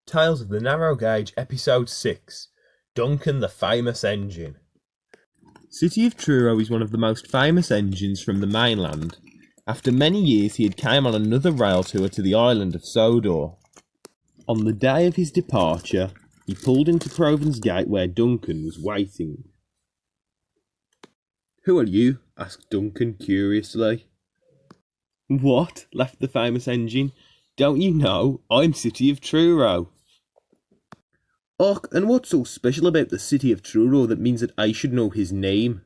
Tales of the Narrow Gauge, Episode 6, Duncan the Famous Engine. City of Truro is one of the most famous engines from the mainland. After many years he had came on another rail tour to the island of Sodor. On the day of his departure, he pulled into Proven's Gate where Duncan was waiting. "Who are you?" asked Duncan curiously. "What?" laughed the famous engine. "Don't you know? I'm City of Truro." "Och, and what's so special about the City of Truro that means that I should know his name?"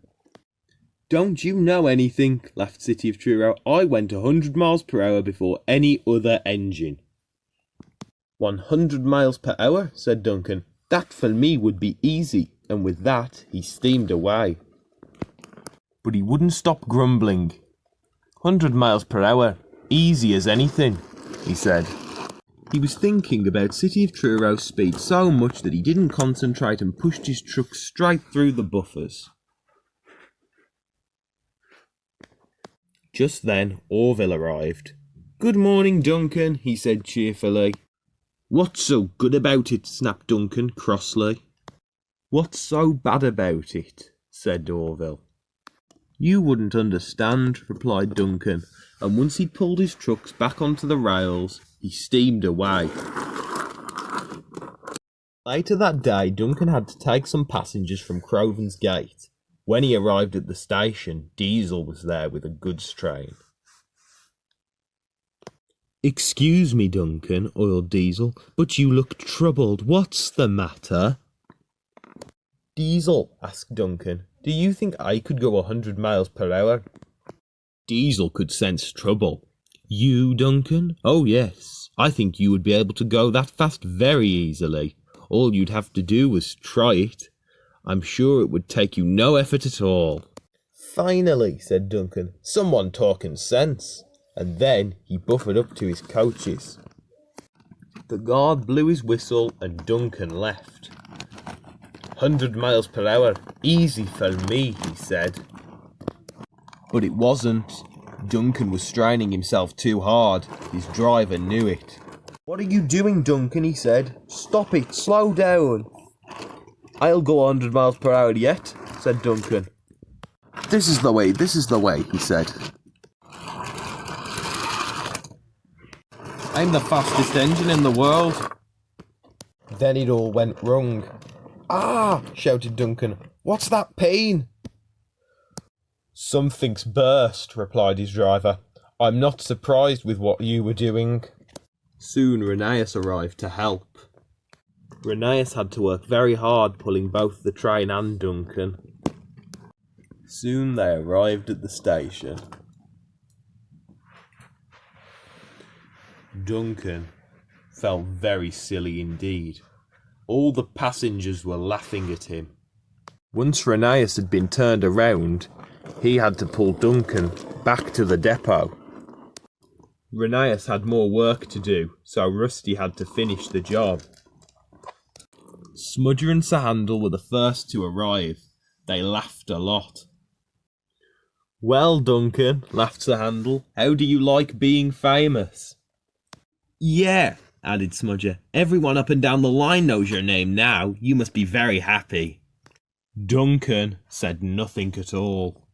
"Don't you know anything?" laughed City of Truro. "I went 100 miles per hour before any other engine." 100 miles per hour, said Duncan. "That for me would be easy," and with that he steamed away. But he wouldn't stop grumbling. 100 miles per hour, easy as anything, he said. He was thinking about City of Truro's speed so much that he didn't concentrate and pushed his truck straight through the buffers. Just then, Orville arrived. "Good morning, Duncan," he said cheerfully. "What's so good about it?" snapped Duncan crossly. "What's so bad about it?" said Orville. "You wouldn't understand," replied Duncan, and once he'd pulled his trucks back onto the rails, he steamed away. Later that day, Duncan had to take some passengers from Proven's Gate. When he arrived at the station, Diesel was there with a goods train. "Excuse me, Duncan," oiled Diesel, "but you look troubled. What's the matter?" "Diesel," asked Duncan, "do you think I could go 100 miles per hour?" Diesel could sense trouble. "You, Duncan? Oh yes, I think you would be able to go that fast very easily. All you'd have to do was try it. I'm sure it would take you no effort at all." "Finally," said Duncan, "someone talking sense." And then he buffered up to his coaches. The guard blew his whistle and Duncan left. 100 miles per hour, easy for me, he said. But it wasn't. Duncan was straining himself too hard. His driver knew it. "What are you doing, Duncan?" he said. "Stop it, slow down." "I'll go 100 miles per hour yet," said Duncan. This is the way, he said. "I'm the fastest engine in the world." Then it all went wrong. "Ah!" shouted Duncan. "What's that pain?" "Something's burst," replied his driver. "I'm not surprised with what you were doing." Soon Rheneas arrived to help. Rheneas had to work very hard pulling both the train and Duncan. Soon they arrived at the station. Duncan felt very silly indeed. All the passengers were laughing at him. Once Rheneas had been turned around, he had to pull Duncan back to the depot. Rheneas had more work to do, so Rusty had to finish the job. Smudger and Sir Handel were the first to arrive. They laughed a lot. "Well, Duncan," laughed Sir Handel, "how do you like being famous?" "Yeah," added Smudger. "Everyone up and down the line knows your name now. You must be very happy." Duncan said nothing at all.